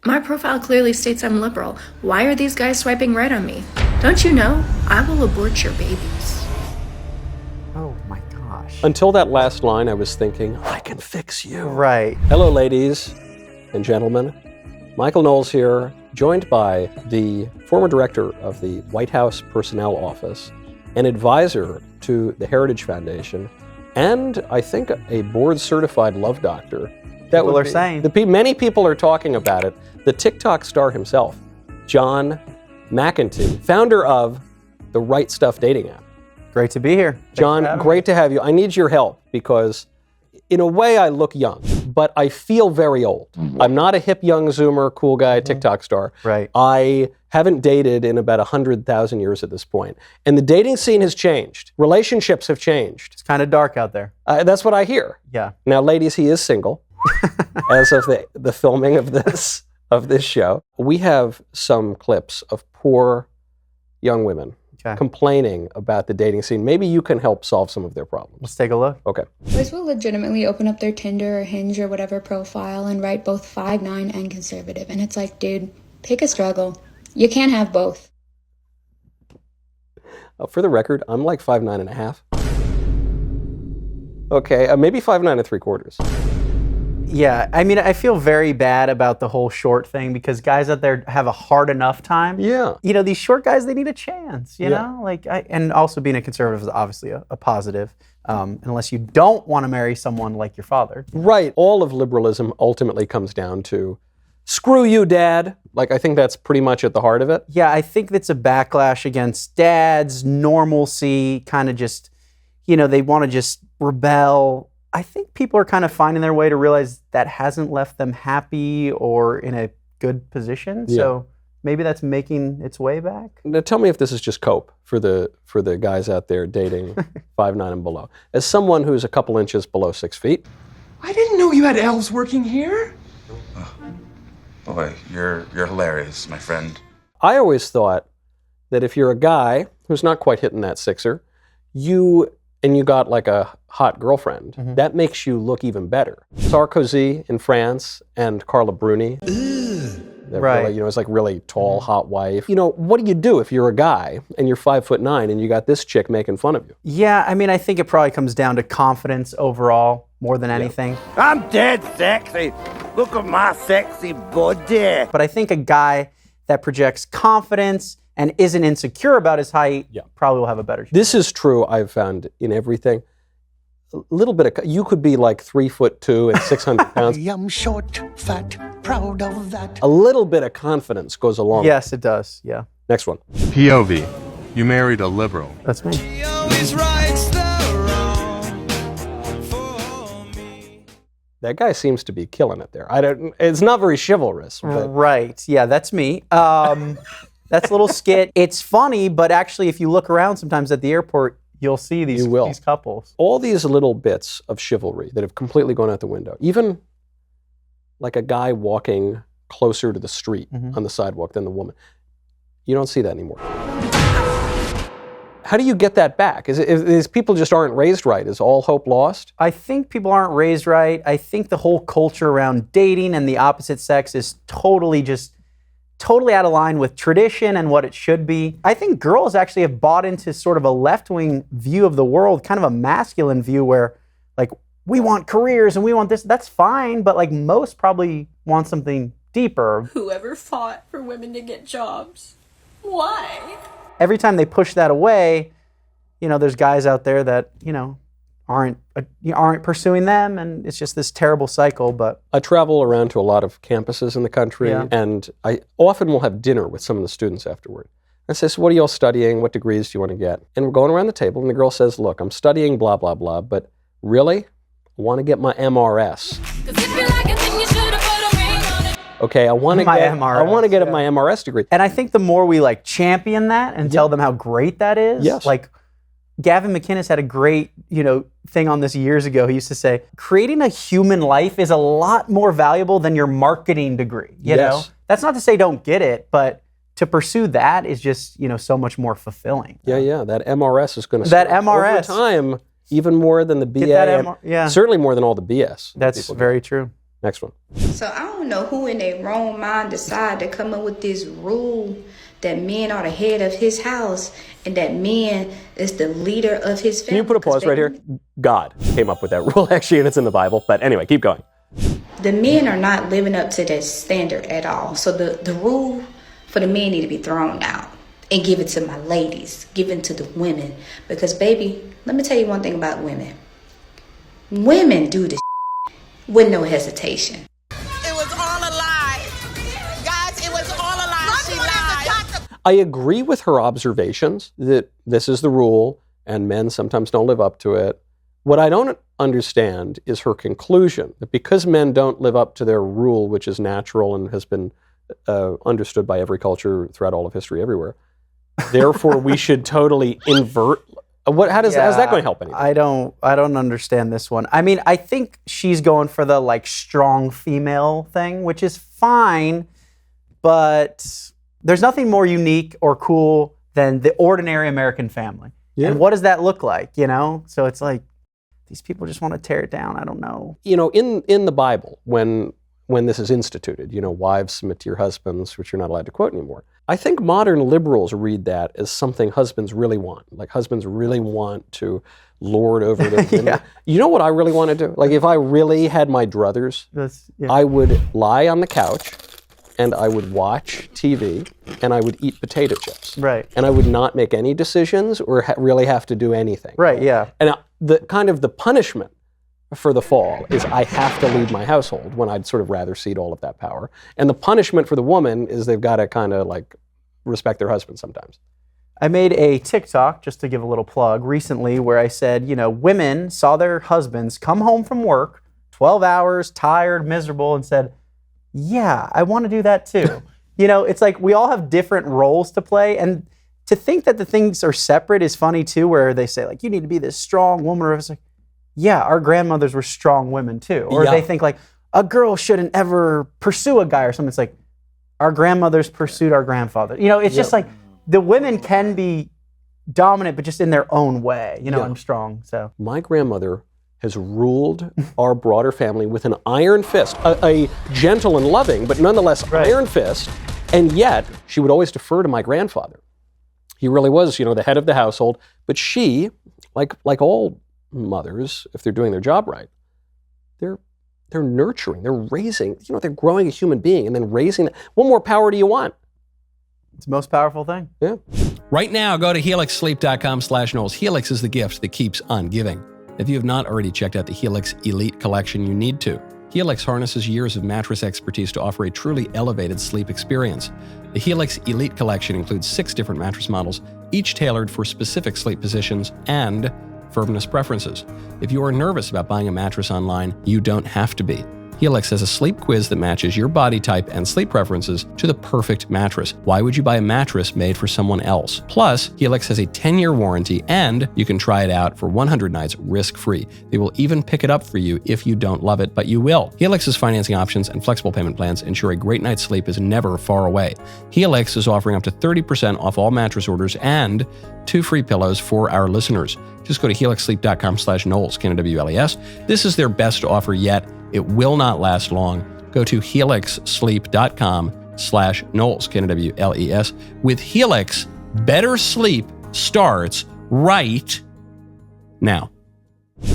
My profile clearly states I'm liberal. Why are these guys swiping right on me? Don't you know? I will abort your babies. Oh my gosh. Until that last line, I was thinking, I can fix you. Right. Hello, ladies and gentlemen. Michael Knowles here, joined by the former director of the White House Personnel Office, an advisor to the Heritage Foundation, and I think a board-certified love doctor. People are saying. Many people are talking about it. The TikTok star himself, John McEntee, founder of the Right Stuff dating app. Great to be here. Thanks John, great to have you. I need your help because in a way I look young, but I feel very old. I'm not a hip young Zoomer, cool guy, TikTok star. Right. I haven't dated in about 100,000 years at this point. And the dating scene has changed. Relationships have changed. It's kind of dark out there. That's what I hear. Yeah. Now, ladies, he is single as of the filming of this show. We have some clips of poor young women complaining about the dating scene. Maybe you can help solve some of their problems. Let's take a look. Okay. Boys will legitimately open up their Tinder or Hinge or whatever profile and write both 5'9" and conservative. And it's like, dude, pick a struggle. You can't have both. For the record, I'm like 5'9.5". Okay, maybe 5'9 3/4". Yeah, I mean, I feel very bad about the whole short thing because guys out there have a hard enough time. Yeah. You know, these short guys, they need a chance, you know? And also being a conservative is obviously a positive, unless you don't want to marry someone like your father. Right. All of liberalism ultimately comes down to, screw you, Dad. Like, I think that's pretty much at the heart of it. Yeah, I think that's a backlash against dads, normalcy, kind of just, you know, they want to just rebel. I think people are kind of finding their way to realize that hasn't left them happy or in a good position. Yeah. So maybe that's making its way back. Now tell me if this is just cope for the guys out there dating 5'9" and below. As someone who's a couple inches below 6 feet. I didn't know you had elves working here. Boy, you're hilarious, my friend. I always thought that if you're a guy who's not quite hitting that sixer, you got like a hot girlfriend, that makes you look even better. Sarkozy in France and Carla Bruni. Right. Really, it's like really tall, hot wife. What do you do if you're a guy and you're 5'9" and you got this chick making fun of you? Yeah, I mean, I think it probably comes down to confidence overall more than anything. I'm dead sexy. Look at my sexy body. But I think a guy that projects confidence and isn't insecure about his height probably will have a better chance. This is true, I've found, in everything. A little bit of, you could be like 3'2" and 600 pounds. I am short, fat, proud of that. A little bit of confidence goes along. Yes, it does, yeah. Next one. POV, you married a liberal. That's me. That guy seems to be killing it there. It's not very chivalrous. But. Right, yeah, that's me. That's a little skit. It's funny, but actually if you look around sometimes at the airport, you'll see these couples. All these little bits of chivalry that have completely gone out the window. Even like a guy walking closer to the street on the sidewalk than the woman. You don't see that anymore. How do you get that back? Is people just aren't raised right? Is all hope lost? I think people aren't raised right. I think the whole culture around dating and the opposite sex is totally out of line with tradition and what it should be. I think girls actually have bought into sort of a left-wing view of the world, kind of a masculine view where, like, we want careers and we want this. That's fine, but like most probably want something deeper. Whoever fought for women to get jobs? Why? Every time they push that away, there's guys out there that, aren't pursuing them, and it's just this terrible cycle. But I travel around to a lot of campuses in the country, and I often will have dinner with some of the students afterward. I say, so what are you all studying? What degrees do you want to get? And we're going around the table, and the girl says, look, I'm studying blah, blah, blah, but really, I want to get my MRS. Okay, I want to get my MRS degree. And I think the more we champion that and tell them how great that is, Gavin McInnes had a great, thing on this years ago. He used to say, creating a human life is a lot more valuable than your marketing degree. You know? That's not to say don't get it, but to pursue that is just, so much more fulfilling. Yeah. That MRS is going to serve over time even more than the BA. Certainly more than all the BS. That's very true. Next one. So I don't know who in their wrong mind decided to come up with this rule that men are the head of his house and that men is the leader of his family. Can you put a pause right here? God came up with that rule, actually, and it's in the Bible. But anyway, keep going. The men are not living up to that standard at all. So the rule for the men need to be thrown out and give it to my ladies, give it to the women. Because, baby, let me tell you one thing about women. Women do this with no hesitation. It was all a lie. Guys, it was all a lie. She lied. I agree with her observations that this is the rule and men sometimes don't live up to it. What I don't understand is her conclusion that because men don't live up to their rule, which is natural and has been understood by every culture throughout all of history everywhere, therefore we should totally invert. How's that going to help anything? I don't understand this one. I mean, I think she's going for the like strong female thing, which is fine, but there's nothing more unique or cool than the ordinary American family. Yeah. And what does that look like, you know? So it's like, these people just want to tear it down. I don't know. You know, in the Bible, when this is instituted, you know, wives submit to your husbands, which you're not allowed to quote anymore. I think modern liberals read that as something husbands really want. Like husbands really want to lord over their women. Yeah. You know what I really want to do? Like if I really had my druthers, I would lie on the couch and I would watch TV and I would eat potato chips. Right. And I would not make any decisions or really have to do anything. Right, yeah. And the punishment for the fall is I have to lead my household when I'd sort of rather cede all of that power. And the punishment for the woman is they've got to kind of like respect their husband sometimes. I made a TikTok, just to give a little plug, recently where I said, you know, women saw their husbands come home from work, 12 hours, tired, miserable, and said, yeah, I want to do that too. You know, it's like we all have different roles to play. And to think that the things are separate is funny too, where they say like, you need to be this strong woman. Or it's like, yeah, our grandmothers were strong women too. Or they think like, a girl shouldn't ever pursue a guy or something. It's like, our grandmothers pursued our grandfather. You know, it's just like, the women can be dominant, but just in their own way, you know, and strong, so. My grandmother has ruled our broader family with an iron fist, a gentle and loving, but nonetheless iron fist, and yet she would always defer to my grandfather. He really was, you know, the head of the household, but she, like all mothers, if they're doing their job right, they're nurturing, they're raising, you know, they're growing a human being and then raising that. What more power do you want? It's the most powerful thing. Yeah. Right now, go to helixsleep.com/Knowles. Helix is the gift that keeps on giving. If you have not already checked out the Helix Elite Collection, you need to. Helix harnesses years of mattress expertise to offer a truly elevated sleep experience. The Helix Elite Collection includes 6 different mattress models, each tailored for specific sleep positions and firmness preferences. If you are nervous about buying a mattress online, you don't have to be. Helix has a sleep quiz that matches your body type and sleep preferences to the perfect mattress. Why would you buy a mattress made for someone else? Plus, Helix has a 10-year warranty and you can try it out for 100 nights risk-free. They will even pick it up for you if you don't love it, but you will. Helix's financing options and flexible payment plans ensure a great night's sleep is never far away. Helix is offering up to 30% off all mattress orders and 2 free pillows for our listeners. Just go to helixsleep.com/Knowles, Knowles. This is their best offer yet. It will not last long. Go to helixsleep.com/Knowles, Knowles. With Helix, better sleep starts right now.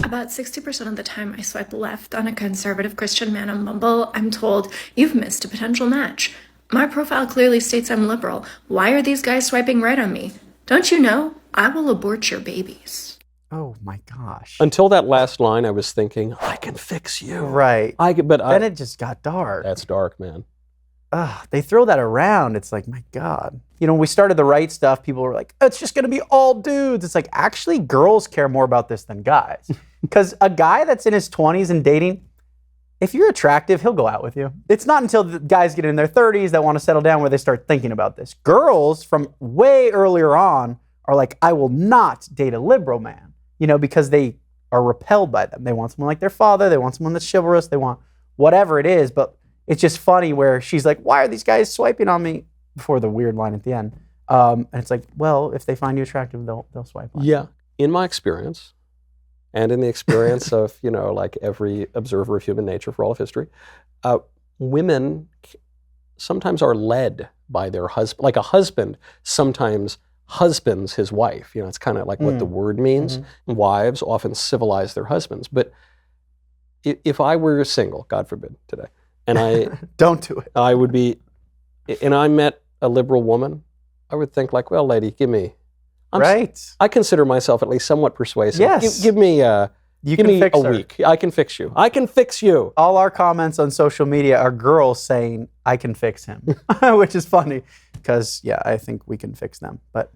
About 60% of the time I swipe left on a conservative Christian man on Bumble, I'm told, you've missed a potential match. My profile clearly states I'm liberal. Why are these guys swiping right on me? Don't you know? I will abort your babies. Oh my gosh. Until that last line, I was thinking, I can fix you. Right. But then it just got dark. That's dark, man. They throw that around. It's like, my God. You know, when we started the right stuff, people were like, it's just going to be all dudes. It's like, actually, girls care more about this than guys. Because a guy that's in his 20s and dating, if you're attractive, he'll go out with you. It's not until the guys get in their 30s that want to settle down where they start thinking about this. Girls from way earlier on are like, I will not date a liberal man. You know, because they are repelled by them. They want someone like their father. They want someone that's chivalrous. They want whatever it is. But it's just funny where she's like, why are these guys swiping on me? Before the weird line at the end. And it's like, well, if they find you attractive, they'll swipe on you. Yeah. In my experience, and in the experience of, like every observer of human nature for all of history, women sometimes are led by their husband. Like a husband sometimes husbands his wife. It's kind of like what the word means. Mm-hmm. Wives often civilize their husbands. But if I were single, God forbid, today, and I... Don't do it. I would be... And I met a liberal woman, I would think like, well, lady, give me... I consider myself at least somewhat persuasive. Yes. Give me a her. week. I can fix you. I can fix you. All our comments on social media are girls saying, I can fix him, which is funny because, I think we can fix them. But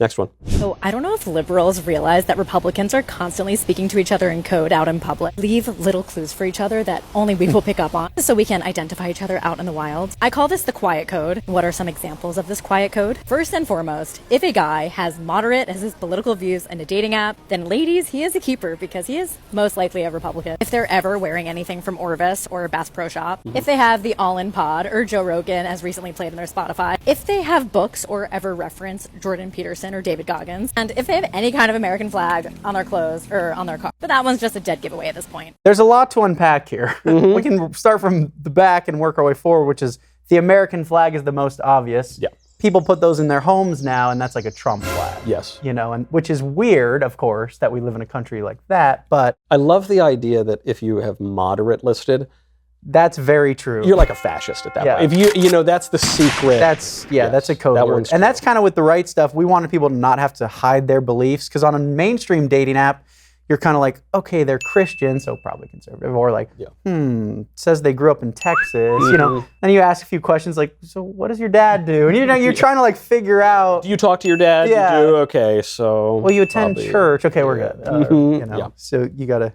next one. So I don't know if liberals realize that Republicans are constantly speaking to each other in code out in public. Leave little clues for each other that only we will pick up on so we can identify each other out in the wild. I call this the quiet code. What are some examples of this quiet code? First and foremost, if a guy has moderate as his political views in a dating app, then ladies, he is a keeper because he is most likely a Republican. If they're ever wearing anything from Orvis or Bass Pro Shop, if they have the All In Pod or Joe Rogan as recently played in their Spotify, if they have books or ever reference Jordan Peterson or David Goggins, and if they have any kind of American flag on their clothes or on their car. But that one's just a dead giveaway at this point. There's a lot to unpack here. We can start from the back and work our way forward, which is the American flag is the most obvious. Yeah. People put those in their homes now, and that's like a Trump flag. Yes. And which is weird, of course, that we live in a country like that, but... I love the idea that if you have moderate listed... That's very true. You're like a fascist at that point. If that's the secret. That's a code word. And that's kind of with the right stuff. We wanted people to not have to hide their beliefs, because on a mainstream dating app, you're kind of like, okay, they're Christian, so probably conservative, or like, says they grew up in Texas, Then you ask a few questions like, so what does your dad do? And you're trying to like figure out. Do you talk to your dad? Yeah. You do? Okay, so. Well, you attend church. Okay, we're good. So you got to,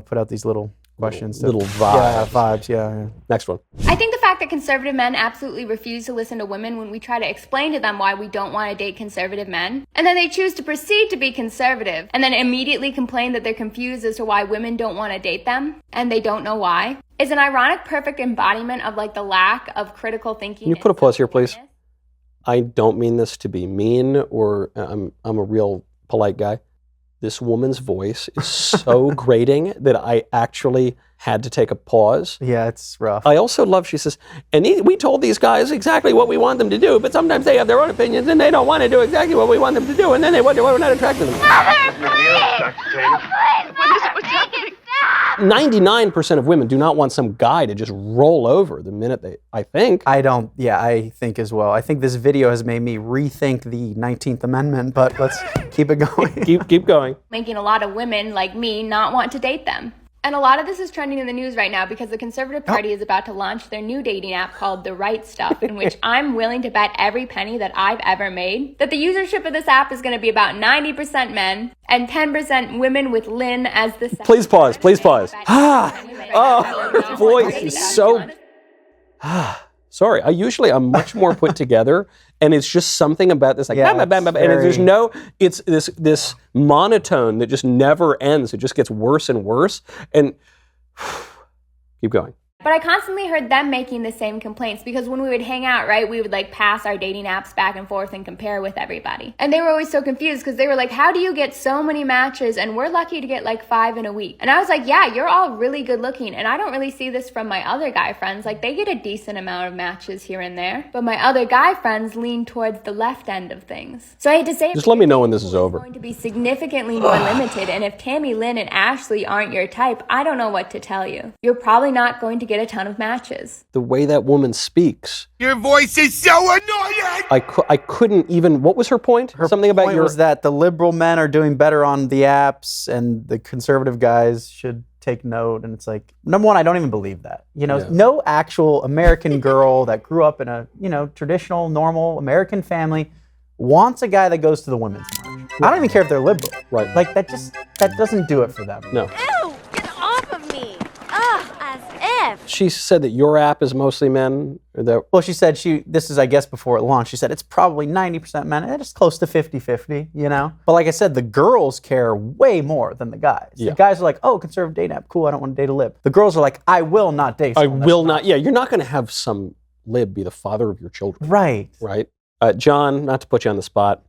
put out these little questions. Little vibes. Yeah, vibes, yeah. Next one. I think the fact that conservative men absolutely refuse to listen to women when we try to explain to them why we don't want to date conservative men, and then they choose to proceed to be conservative, and then immediately complain that they're confused as to why women don't want to date them, and they don't know why, is an ironic, perfect embodiment of like the lack of critical thinking. Can you put a pause here, please? I don't mean this to be mean, or I'm a real polite guy. This woman's voice is so grating that I actually had to take a pause. Yeah, it's rough. I also love, she says, we told these guys exactly what we want them to do, but sometimes they have their own opinions and they don't want to do exactly what we want them to do, and then they wonder why we're not attracted to them. Mother, what's happening? 99% of women do not want some guy to just roll over the minute I think. I think as well. I think this video has made me rethink the 19th Amendment, but let's keep it going. keep going. Making a lot of women like me not want to date them. And a lot of this is trending in the news right now because the Conservative Party is about to launch their new dating app called The Right Stuff, in which I'm willing to bet every penny that I've ever made that the usership of this app is going to be about 90% men and 10% women with Lynn as the... Please pause. Her voice is so... Sorry, I'm much more put together, and it's just something about this, like, and there's no, it's this monotone that just never ends. It just gets worse and worse, and keep going. But I constantly heard them making the same complaints because when we would hang out, right, we would like pass our dating apps back and forth and compare with everybody. And they were always so confused because they were like, how do you get so many matches? And we're lucky to get like 5 in a week. And I was like, yeah, you're all really good looking. And I don't really see this from my other guy friends. Like they get a decent amount of matches here and there. But my other guy friends lean towards the left end of things. So I had to say, just let me know when this is over. It's going to be significantly more limited. And if Tammy, Lynn, and Ashley aren't your type, I don't know what to tell you. You're probably not going to get a ton of matches. The way that woman speaks. Your voice is so annoying! I couldn't even, what was her point? Something about was that the liberal men are doing better on the apps and the conservative guys should take note. And it's like, number one, I don't even believe that. No actual American girl that grew up in a, traditional, normal American family wants a guy that goes to the women's march. I don't even care if they're liberal. Right. Like that doesn't do it for them. No. Ew! Get off of me! Ugh, as if. She said that your app is mostly men? Well, she said this is, I guess, before it launched. She said it's probably 90% men. It's close to 50-50, But like I said, the girls care way more than the guys. Yeah. The guys are like, oh, conservative dating app, cool, I don't want to date a lib. The girls are like, I will not date someone. I will not. Yeah, you're not going to have some lib be the father of your children. Right. Right? John, not to put you on the spot,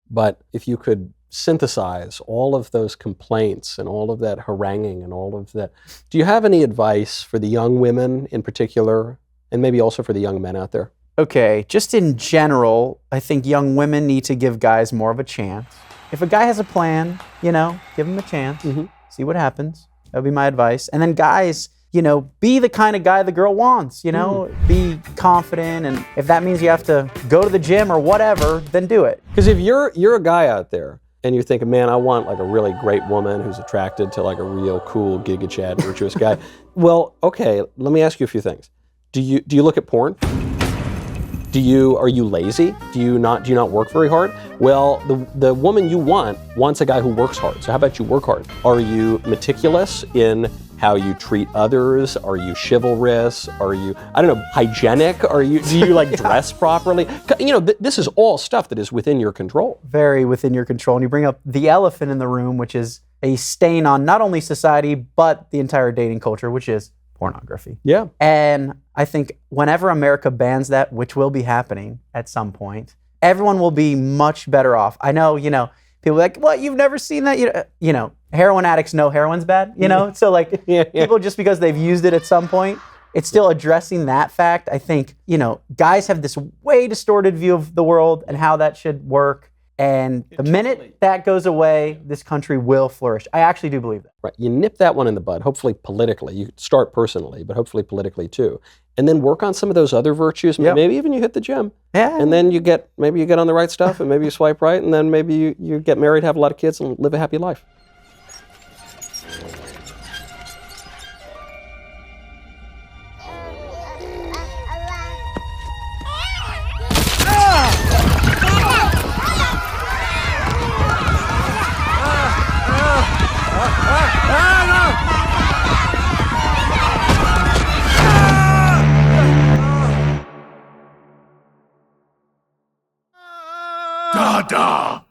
but if you could synthesize all of those complaints and all of that haranguing and all of that, do you have any advice for the young women in particular, and maybe also for the young men out there? Okay, just in general, I think young women need to give guys more of a chance. If a guy has a plan, give him a chance. See what happens. That would be my advice. And then guys, be the kind of guy the girl wants, be confident. And if that means you have to go to the gym or whatever, then do it. Because if you're a guy out there and you're thinking, man, I want like a really great woman who's attracted to like a real cool, giga chad, virtuous guy. Well, okay, let me ask you a few things. Do you look at porn? Are you lazy? Do you not work very hard? Well, the woman you want wants a guy who works hard. So how about you work hard? Are you meticulous in how you treat others? Are you chivalrous? Are you, hygienic? Do you like dress properly? This is all stuff that is within your control. Very within your control. And you bring up the elephant in the room, which is a stain on not only society, but the entire dating culture, which is pornography. Yeah. And I think whenever America bans that, which will be happening at some point, everyone will be much better off. I know, people are like, what, you've never seen that? Heroin addicts know heroin's bad, So like people, just because they've used it at some point, it's still addressing that fact. I think, guys have this way distorted view of the world and how that should work. And the minute that goes away, this country will flourish. I actually do believe that. Right. You nip that one in the bud, hopefully politically. You start personally, but hopefully politically too. And then work on some of those other virtues. Yep. Maybe even you hit the gym. Yeah. And then maybe you get on the right stuff, and maybe you swipe right, and then maybe you get married, have a lot of kids, and live a happy life. Da-da!